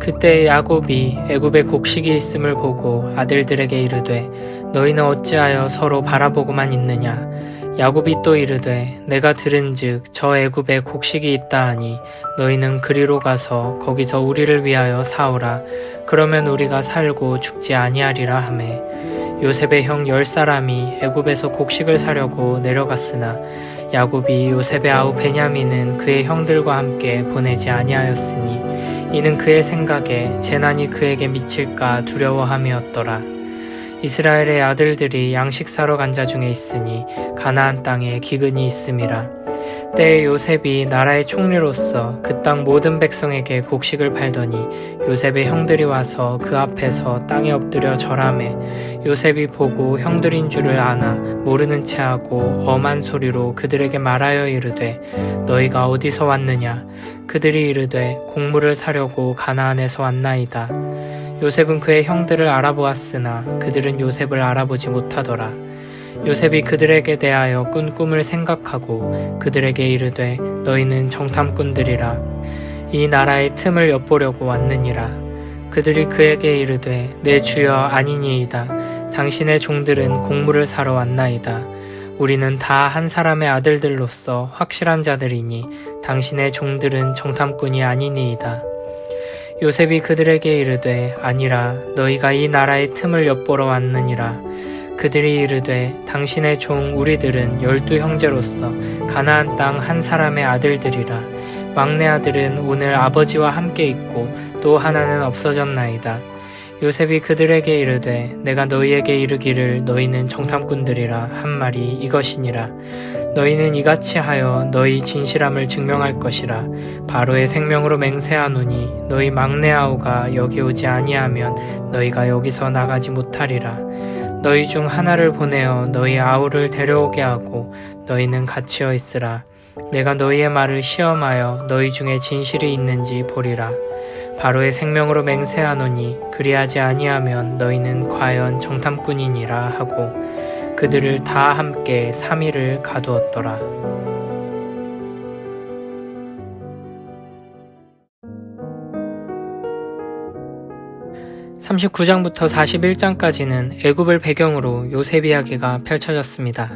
그때 야곱이 애굽에 곡식이 있음을 보고 아들들에게 이르되 너희는 어찌하여 서로 바라보고만 있느냐. 야곱이 또 이르되 내가 들은즉 저 애굽에 곡식이 있다 하니 너희는 그리로 가서 거기서 우리를 위하여 사오라. 그러면 우리가 살고 죽지 아니하리라 하매 요셉의 형 10사람이 애굽에서 곡식을 사려고 내려갔으나 야곱이 요셉의 아우 베냐민은 그의 형들과 함께 보내지 아니하였으니 이는 그의 생각에 재난이 그에게 미칠까 두려워함이었더라. 이스라엘의 아들들이 양식 사러 간 자 중에 있으니 가나안 땅에 기근이 있음이라. 때에 요셉이 나라의 총리로서 그 땅 모든 백성에게 곡식을 팔더니 요셉의 형들이 와서 그 앞에서 땅에 엎드려 절하매 요셉이 보고 형들인 줄을 아나 모르는 체하고 엄한 소리로 그들에게 말하여 이르되 너희가 어디서 왔느냐. 그들이 이르되 곡물을 사려고 가나안에서 왔나이다. 요셉은 그의 형들을 알아보았으나 그들은 요셉을 알아보지 못하더라. 요셉이 그들에게 대하여 꾼 꿈을 생각하고 그들에게 이르되 너희는 정탐꾼들이라. 이 나라의 틈을 엿보려고 왔느니라. 그들이 그에게 이르되 내 주여 아니니이다. 당신의 종들은 곡물을 사러 왔나이다. 우리는 다 한 사람의 아들들로서 확실한 자들이니 당신의 종들은 정탐꾼이 아니니이다. 요셉이 그들에게 이르되 아니라 너희가 이 나라의 틈을 엿보러 왔느니라. 그들이 이르되 당신의 종 우리들은 12 형제로서 가나안 땅 한 사람의 아들들이라. 막내 아들은 오늘 아버지와 함께 있고 또 하나는 없어졌나이다. 요셉이 그들에게 이르되 내가 너희에게 이르기를 너희는 정탐꾼들이라 한 말이 이것이니라. 너희는 이같이 하여 너희 진실함을 증명할 것이라. 바로의 생명으로 맹세하노니 너희 막내 아우가 여기 오지 아니하면 너희가 여기서 나가지 못하리라. 너희 중 하나를 보내어 너희 아우를 데려오게 하고 너희는 갇히어 있으라. 내가 너희의 말을 시험하여 너희 중에 진실이 있는지 보리라. 바로의 생명으로 맹세하노니 그리하지 아니하면 너희는 과연 정탐꾼이니라 하고 그들을 다 함께 3일을 가두었더라. 39장부터 41장까지는 애굽을 배경으로 요셉 이야기가 펼쳐졌습니다.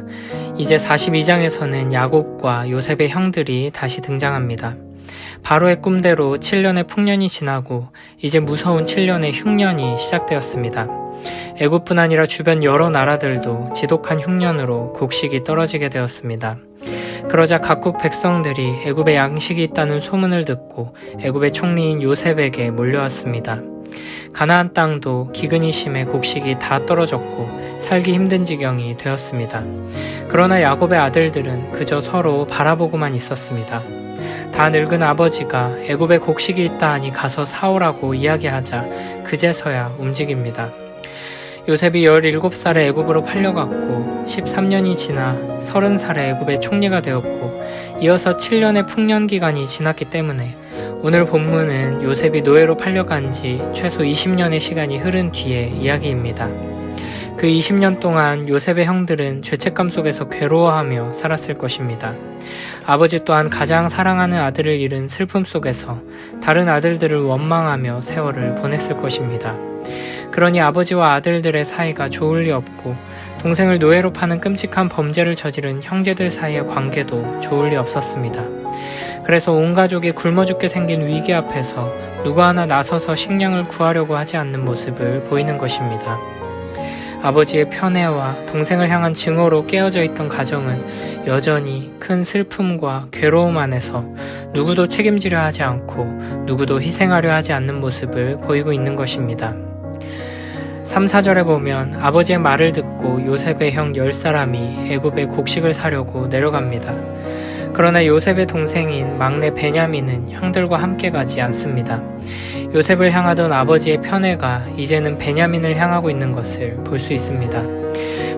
이제 42장에서는 야곱과 요셉의 형들이 다시 등장합니다. 바로의 꿈대로 7년의 풍년이 지나고 이제 무서운 7년의 흉년이 시작되었습니다. 애굽뿐 아니라 주변 여러 나라들도 지독한 흉년으로 곡식이 떨어지게 되었습니다. 그러자 각국 백성들이 애굽에 양식이 있다는 소문을 듣고 애굽의 총리인 요셉에게 몰려왔습니다. 가나안 땅도 기근이 심해 곡식이 다 떨어졌고 살기 힘든 지경이 되었습니다. 그러나 야곱의 아들들은 그저 서로 바라보고만 있었습니다. 다 늙은 아버지가 애굽에 곡식이 있다 하니 가서 사오라고 이야기하자 그제서야 움직입니다. 요셉이 17살에 애굽으로 팔려갔고 13년이 지나 30살에 애굽의 총리가 되었고 이어서 7년의 풍년 기간이 지났기 때문에 오늘 본문은 요셉이 노예로 팔려간 지 최소 20년의 시간이 흐른 뒤의 이야기입니다. 그 20년 동안 요셉의 형들은 죄책감 속에서 괴로워하며 살았을 것입니다. 아버지 또한 가장 사랑하는 아들을 잃은 슬픔 속에서 다른 아들들을 원망하며 세월을 보냈을 것입니다. 그러니 아버지와 아들들의 사이가 좋을 리 없고 동생을 노예로 파는 끔찍한 범죄를 저지른 형제들 사이의 관계도 좋을 리 없었습니다. 그래서 온 가족이 굶어 죽게 생긴 위기 앞에서 누구 하나 나서서 식량을 구하려고 하지 않는 모습을 보이는 것입니다. 아버지의 편애와 동생을 향한 증오로 깨어져 있던 가정은 여전히 큰 슬픔과 괴로움 안에서 누구도 책임지려 하지 않고 누구도 희생하려 하지 않는 모습을 보이고 있는 것입니다. 3, 4절에 보면 아버지의 말을 듣고 요셉의 형 10사람이 애굽에 곡식을 사려고 내려갑니다. 그러나 요셉의 동생인 막내 베냐민은 형들과 함께 가지 않습니다. 요셉을 향하던 아버지의 편애가 이제는 베냐민을 향하고 있는 것을 볼 수 있습니다.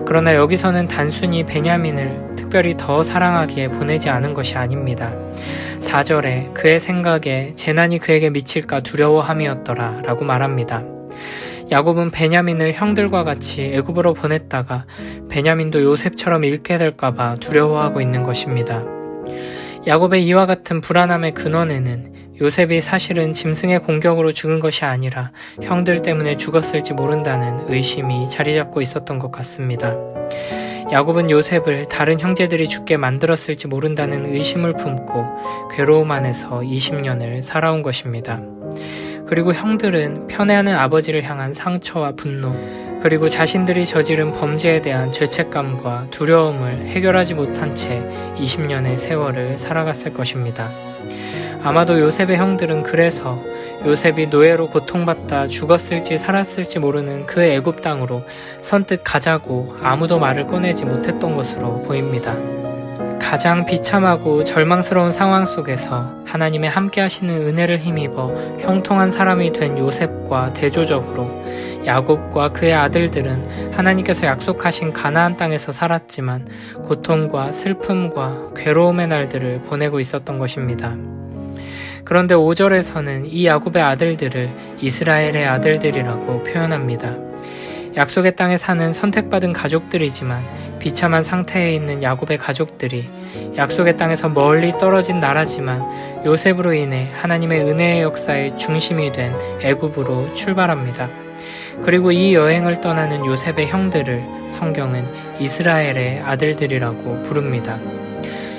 그러나 여기서는 단순히 베냐민을 특별히 더 사랑하기에 보내지 않은 것이 아닙니다. 4절에 그의 생각에 재난이 그에게 미칠까 두려워함이었더라 라고 말합니다. 야곱은 베냐민을 형들과 같이 애굽으로 보냈다가 베냐민도 요셉처럼 잃게 될까봐 두려워하고 있는 것입니다. 야곱의 이와 같은 불안함의 근원에는 요셉이 사실은 짐승의 공격으로 죽은 것이 아니라 형들 때문에 죽었을지 모른다는 의심이 자리 잡고 있었던 것 같습니다. 야곱은 요셉을 다른 형제들이 죽게 만들었을지 모른다는 의심을 품고 괴로움 안에서 20년을 살아온 것입니다. 그리고 형들은 편애하는 아버지를 향한 상처와 분노, 그리고 자신들이 저지른 범죄에 대한 죄책감과 두려움을 해결하지 못한 채 20년의 세월을 살아갔을 것입니다. 아마도 요셉의 형들은 그래서 요셉이 노예로 고통받다 죽었을지 살았을지 모르는 그 애굽 땅으로 선뜻 가자고 아무도 말을 꺼내지 못했던 것으로 보입니다. 가장 비참하고 절망스러운 상황 속에서 하나님의 함께 하시는 은혜를 힘입어 형통한 사람이 된 요셉과 대조적으로 야곱과 그의 아들들은 하나님께서 약속하신 가나안 땅에서 살았지만 고통과 슬픔과 괴로움의 날들을 보내고 있었던 것입니다. 그런데 5절에서는 이 야곱의 아들들을 이스라엘의 아들들이라고 표현합니다. 약속의 땅에 사는 선택받은 가족들이지만 비참한 상태에 있는 야곱의 가족들이 약속의 땅에서 멀리 떨어진 나라지만 요셉으로 인해 하나님의 은혜의 역사의 중심이 된 애굽으로 출발합니다. 그리고 이 여행을 떠나는 요셉의 형들을 성경은 이스라엘의 아들들이라고 부릅니다.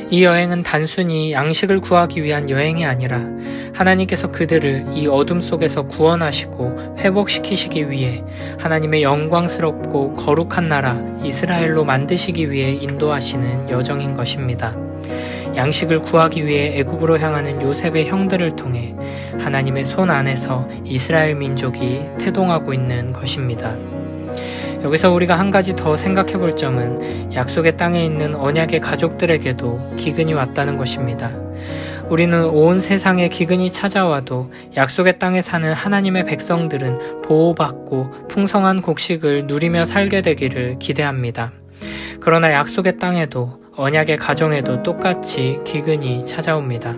이 여행은 단순히 양식을 구하기 위한 여행이 아니라 하나님께서 그들을 이 어둠 속에서 구원하시고 회복시키시기 위해 하나님의 영광스럽고 거룩한 나라 이스라엘로 만드시기 위해 인도하시는 여정인 것입니다. 양식을 구하기 위해 애굽으로 향하는 요셉의 형들을 통해 하나님의 손 안에서 이스라엘 민족이 태동하고 있는 것입니다. 여기서 우리가 한 가지 더 생각해 볼 점은 약속의 땅에 있는 언약의 가족들에게도 기근이 왔다는 것입니다. 우리는 온 세상에 기근이 찾아와도 약속의 땅에 사는 하나님의 백성들은 보호받고 풍성한 곡식을 누리며 살게 되기를 기대합니다. 그러나 약속의 땅에도 언약의 가정에도 똑같이 기근이 찾아옵니다.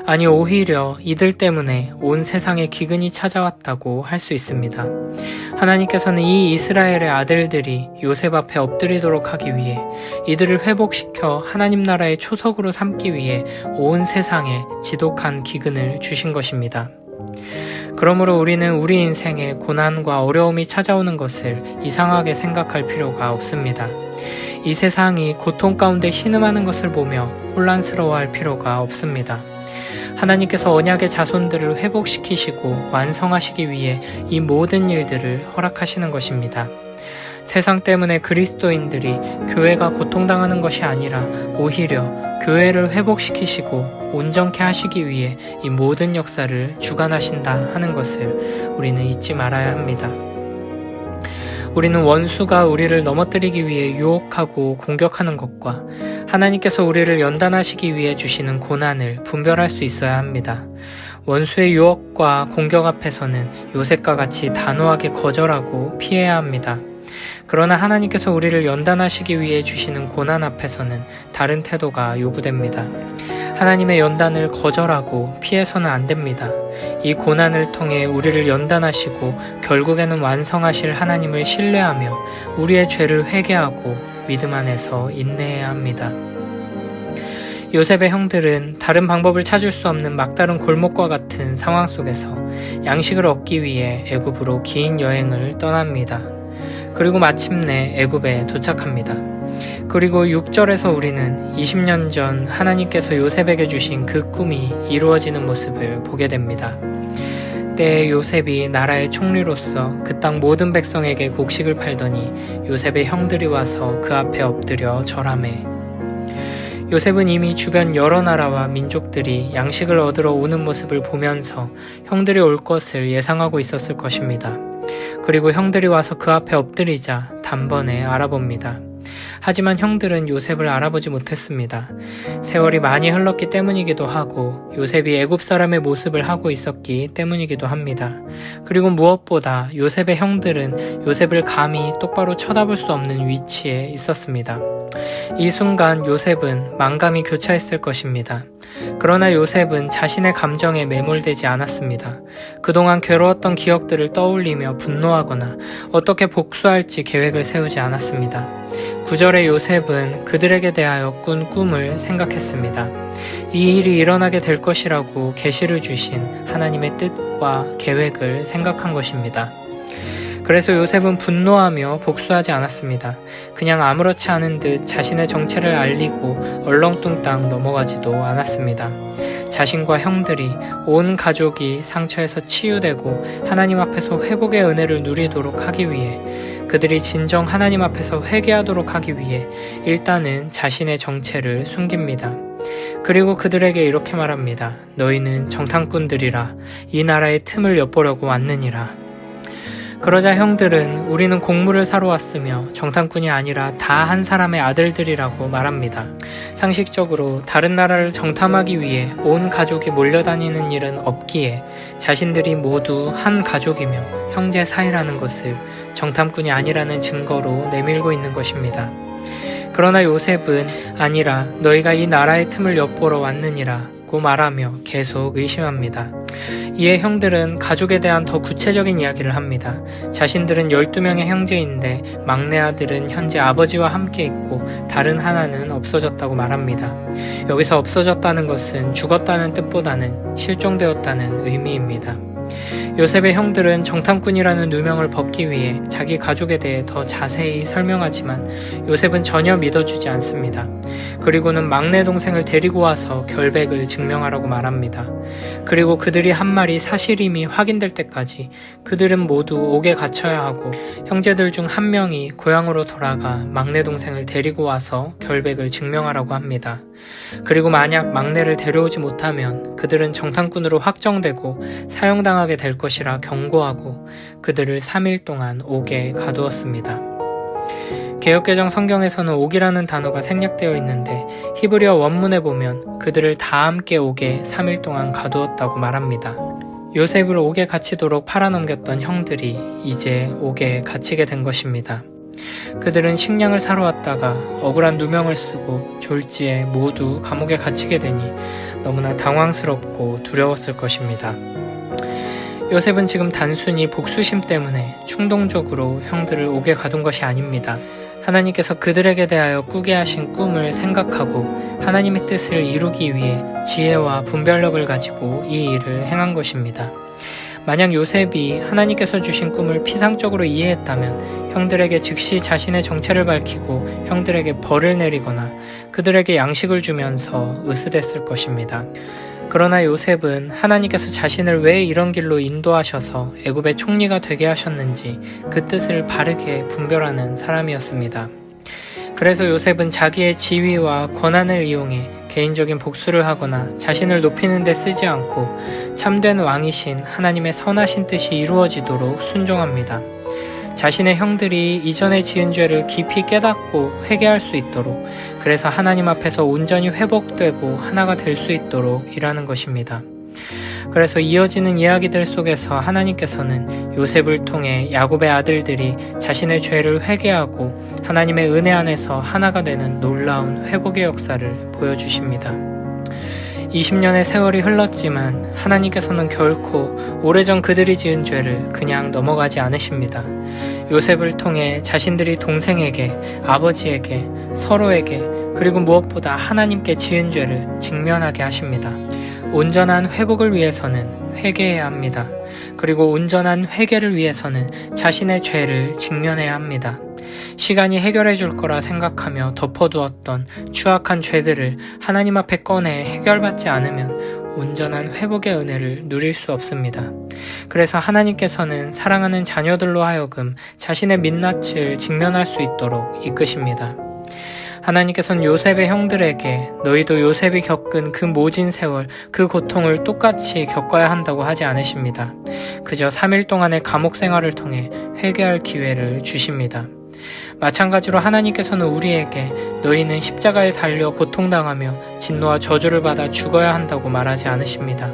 아니, 오히려 이들 때문에 온 세상에 기근이 찾아왔다고 할 수 있습니다. 하나님께서는 이 이스라엘의 아들들이 요셉 앞에 엎드리도록 하기 위해 이들을 회복시켜 하나님 나라의 초석으로 삼기 위해 온 세상에 지독한 기근을 주신 것입니다. 그러므로 우리는 우리 인생에 고난과 어려움이 찾아오는 것을 이상하게 생각할 필요가 없습니다. 이 세상이 고통 가운데 신음하는 것을 보며 혼란스러워할 필요가 없습니다. 하나님께서 언약의 자손들을 회복시키시고 완성하시기 위해 이 모든 일들을 허락하시는 것입니다. 세상 때문에 그리스도인들이 교회가 고통당하는 것이 아니라 오히려 교회를 회복시키시고 온전케 하시기 위해 이 모든 역사를 주관하신다 하는 것을 우리는 잊지 말아야 합니다. 우리는 원수가 우리를 넘어뜨리기 위해 유혹하고 공격하는 것과 하나님께서 우리를 연단하시기 위해 주시는 고난을 분별할 수 있어야 합니다. 원수의 유혹과 공격 앞에서는 요셉과 같이 단호하게 거절하고 피해야 합니다. 그러나 하나님께서 우리를 연단하시기 위해 주시는 고난 앞에서는 다른 태도가 요구됩니다. 하나님의 연단을 거절하고 피해서는 안 됩니다. 이 고난을 통해 우리를 연단하시고 결국에는 완성하실 하나님을 신뢰하며 우리의 죄를 회개하고 믿음 안에서 인내해야 합니다. 요셉의 형들은 다른 방법을 찾을 수 없는 막다른 골목과 같은 상황 속에서 양식을 얻기 위해 애굽으로 긴 여행을 떠납니다. 그리고 마침내 애굽에 도착합니다. 그리고 6절에서 우리는 20년 전 하나님께서 요셉에게 주신 그 꿈이 이루어지는 모습을 보게 됩니다. 때에 요셉이 나라의 총리로서 그 땅 모든 백성에게 곡식을 팔더니 요셉의 형들이 와서 그 앞에 엎드려 절하매. 요셉은 이미 주변 여러 나라와 민족들이 양식을 얻으러 오는 모습을 보면서 형들이 올 것을 예상하고 있었을 것입니다. 그리고 형들이 와서 그 앞에 엎드리자 단번에 알아봅니다. 하지만 형들은 요셉을 알아보지 못했습니다. 세월이 많이 흘렀기 때문이기도 하고 요셉이 애굽 사람의 모습을 하고 있었기 때문이기도 합니다. 그리고 무엇보다 요셉의 형들은 요셉을 감히 똑바로 쳐다볼 수 없는 위치에 있었습니다. 이 순간 요셉은 만감이 교차했을 것입니다. 그러나 요셉은 자신의 감정에 매몰되지 않았습니다. 그동안 괴로웠던 기억들을 떠올리며 분노하거나 어떻게 복수할지 계획을 세우지 않았습니다. 9절의 요셉은 그들에게 대하여 꾼 꿈을 생각했습니다. 이 일이 일어나게 될 것이라고 계시를 주신 하나님의 뜻과 계획을 생각한 것입니다. 그래서 요셉은 분노하며 복수하지 않았습니다. 그냥 아무렇지 않은 듯 자신의 정체를 알리고 얼렁뚱땅 넘어가지도 않았습니다. 자신과 형들이, 온 가족이 상처에서 치유되고 하나님 앞에서 회복의 은혜를 누리도록 하기 위해, 그들이 진정 하나님 앞에서 회개하도록 하기 위해 일단은 자신의 정체를 숨깁니다. 그리고 그들에게 이렇게 말합니다. 너희는 정탐꾼들이라 이 나라의 틈을 엿보려고 왔느니라. 그러자 형들은 우리는 곡물을 사러 왔으며 정탐꾼이 아니라 다 한 사람의 아들들이라고 말합니다. 상식적으로 다른 나라를 정탐하기 위해 온 가족이 몰려다니는 일은 없기에 자신들이 모두 한 가족이며 형제 사이라는 것을 정탐꾼이 아니라는 증거로 내밀고 있는 것입니다. 그러나 요셉은 아니라 너희가 이 나라의 틈을 엿보러 왔느니라고 말하며 계속 의심합니다. 이에 형들은 가족에 대한 더 구체적인 이야기를 합니다. 자신들은 12명의 형제인데 막내 아들은 현재 아버지와 함께 있고 다른 하나는 없어졌다고 말합니다. 여기서 없어졌다는 것은 죽었다는 뜻보다는 실종되었다는 의미입니다. 요셉의 형들은 정탐꾼이라는 누명을 벗기 위해 자기 가족에 대해 더 자세히 설명하지만 요셉은 전혀 믿어주지 않습니다. 그리고는 막내 동생을 데리고 와서 결백을 증명하라고 말합니다. 그리고 그들이 한 말이 사실임이 확인될 때까지 그들은 모두 옥에 갇혀야 하고 형제들 중 한 명이 고향으로 돌아가 막내 동생을 데리고 와서 결백을 증명하라고 합니다. 그리고 만약 막내를 데려오지 못하면 그들은 정탐꾼으로 확정되고 사형당하게 될 것이라 경고하고 그들을 3일 동안 옥에 가두었습니다. 개역개정 성경에서는 옥이라는 단어가 생략되어 있는데 히브리어 원문에 보면 그들을 다 함께 옥에 3일 동안 가두었다고 말합니다. 요셉을 옥에 갇히도록 팔아넘겼던 형들이 이제 옥에 갇히게 된 것입니다. 그들은 식량을 사러 왔다가 억울한 누명을 쓰고 졸지에 모두 감옥에 갇히게 되니 너무나 당황스럽고 두려웠을 것입니다. 요셉은 지금 단순히 복수심 때문에 충동적으로 형들을 옥에 가둔 것이 아닙니다. 하나님께서 그들에게 대하여 꾸게 하신 꿈을 생각하고 하나님의 뜻을 이루기 위해 지혜와 분별력을 가지고 이 일을 행한 것입니다. 만약 요셉이 하나님께서 주신 꿈을 피상적으로 이해했다면 형들에게 즉시 자신의 정체를 밝히고 형들에게 벌을 내리거나 그들에게 양식을 주면서 으스댔을 것입니다. 그러나 요셉은 하나님께서 자신을 왜 이런 길로 인도하셔서 애굽의 총리가 되게 하셨는지 그 뜻을 바르게 분별하는 사람이었습니다. 그래서 요셉은 자기의 지위와 권한을 이용해 개인적인 복수를 하거나 자신을 높이는 데 쓰지 않고 참된 왕이신 하나님의 선하신 뜻이 이루어지도록 순종합니다. 자신의 형들이 이전에 지은 죄를 깊이 깨닫고 회개할 수 있도록, 그래서 하나님 앞에서 온전히 회복되고 하나가 될 수 있도록 일하는 것입니다. 그래서 이어지는 이야기들 속에서 하나님께서는 요셉을 통해 야곱의 아들들이 자신의 죄를 회개하고 하나님의 은혜 안에서 하나가 되는 놀라운 회복의 역사를 보여주십니다. 20년의 세월이 흘렀지만 하나님께서는 결코 오래전 그들이 지은 죄를 그냥 넘어가지 않으십니다. 요셉을 통해 자신들이 동생에게, 아버지에게, 서로에게, 그리고 무엇보다 하나님께 지은 죄를 직면하게 하십니다. 온전한 회복을 위해서는 회개해야 합니다. 그리고 온전한 회개를 위해서는 자신의 죄를 직면해야 합니다. 시간이 해결해 줄 거라 생각하며 덮어두었던 추악한 죄들을 하나님 앞에 꺼내 해결받지 않으면 온전한 회복의 은혜를 누릴 수 없습니다. 그래서 하나님께서는 사랑하는 자녀들로 하여금 자신의 민낯을 직면할 수 있도록 이끄십니다. 하나님께서는 요셉의 형들에게 너희도 요셉이 겪은 그 모진 세월, 그 고통을 똑같이 겪어야 한다고 하지 않으십니다. 그저 3일 동안의 감옥 생활을 통해 회개할 기회를 주십니다. 마찬가지로 하나님께서는 우리에게 너희는 십자가에 달려 고통당하며 진노와 저주를 받아 죽어야 한다고 말하지 않으십니다.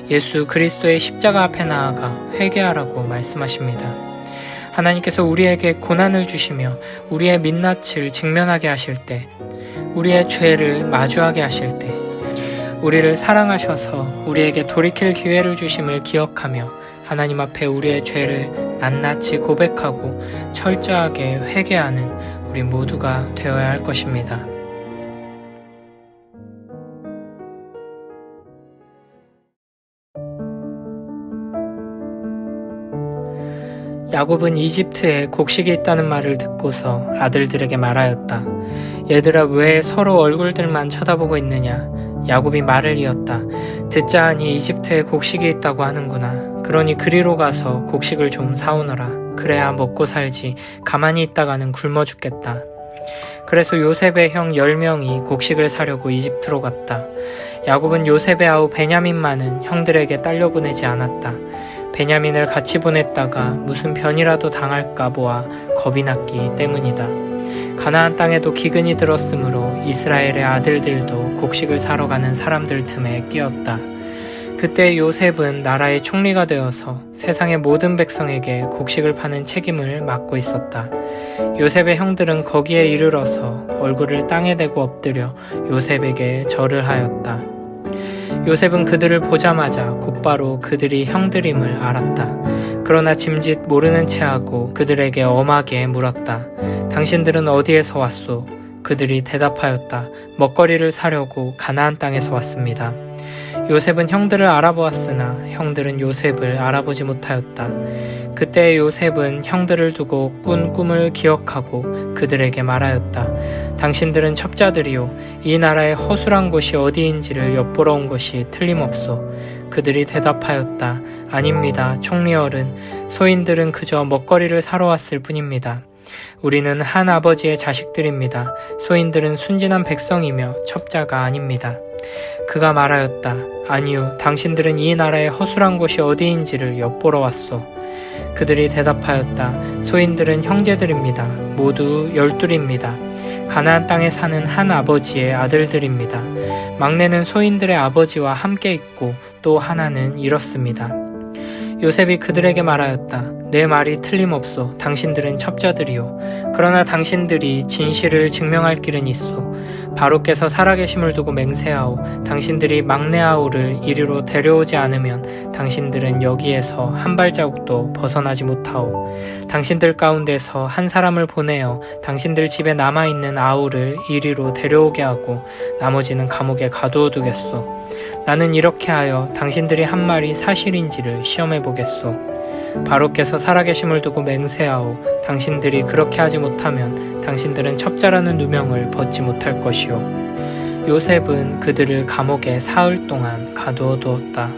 예수 그리스도의 십자가 앞에 나아가 회개하라고 말씀하십니다. 하나님께서 우리에게 고난을 주시며 우리의 민낯을 직면하게 하실 때, 우리의 죄를 마주하게 하실 때, 우리를 사랑하셔서 우리에게 돌이킬 기회를 주심을 기억하며 하나님 앞에 우리의 죄를 낱낱이 고백하고 철저하게 회개하는 우리 모두가 되어야 할 것입니다. 야곱은 이집트에 곡식이 있다는 말을 듣고서 아들들에게 말하였다. 얘들아, 왜 서로 얼굴들만 쳐다보고 있느냐? 야곱이 말을 이었다. 듣자 하니 이집트에 곡식이 있다고 하는구나. 그러니 그리로 가서 곡식을 좀 사오너라. 그래야 먹고 살지. 가만히 있다가는 굶어 죽겠다. 그래서 요셉의 형 10명이 곡식을 사려고 이집트로 갔다. 야곱은 요셉의 아우 베냐민만은 형들에게 딸려보내지 않았다. 베냐민을 같이 보냈다가 무슨 변이라도 당할까 보아 겁이 났기 때문이다. 가나안 땅에도 기근이 들었으므로 이스라엘의 아들들도 곡식을 사러 가는 사람들 틈에 끼었다. 그때 요셉은 나라의 총리가 되어서 세상의 모든 백성에게 곡식을 파는 책임을 맡고 있었다. 요셉의 형들은 거기에 이르러서 얼굴을 땅에 대고 엎드려 요셉에게 절을 하였다. 요셉은 그들을 보자마자 곧바로 그들이 형들임을 알았다. 그러나 짐짓 모르는 체하고 그들에게 엄하게 물었다. 당신들은 어디에서 왔소? 그들이 대답하였다. 먹거리를 사려고 가나안 땅에서 왔습니다. 요셉은 형들을 알아보았으나 형들은 요셉을 알아보지 못하였다. 그때 요셉은 형들을 두고 꾼 꿈을 기억하고 그들에게 말하였다. 당신들은 첩자들이요, 이 나라의 허술한 곳이 어디인지를 엿보러 온 것이 틀림없소. 그들이 대답하였다. 아닙니다, 총리어른. 소인들은 그저 먹거리를 사러 왔을 뿐입니다. 우리는 한 아버지의 자식들입니다. 소인들은 순진한 백성이며 첩자가 아닙니다. 그가 말하였다. 아니요, 당신들은 이 나라의 허술한 곳이 어디인지를 엿보러 왔소. 그들이 대답하였다. 소인들은 형제들입니다. 모두 12입니다. 가나안 땅에 사는 한 아버지의 아들들입니다. 막내는 소인들의 아버지와 함께 있고 또 하나는 이렇습니다. 요셉이 그들에게 말하였다. 내 말이 틀림없소. 당신들은 첩자들이요. 그러나 당신들이 진실을 증명할 길은 있소. 바로께서 살아계심을 두고 맹세하오. 당신들이 막내 아우를 이리로 데려오지 않으면 당신들은 여기에서 한 발자국도 벗어나지 못하오. 당신들 가운데서 한 사람을 보내어 당신들 집에 남아있는 아우를 이리로 데려오게 하고 나머지는 감옥에 가두어 두겠소. 나는 이렇게 하여 당신들이 한 말이 사실인지를 시험해 보겠소. 바로께서 살아계심을 두고 맹세하오. 당신들이 그렇게 하지 못하면 당신들은 첩자라는 누명을 벗지 못할 것이오. 요셉은 그들을 감옥에 사흘 동안 가두어 두었다.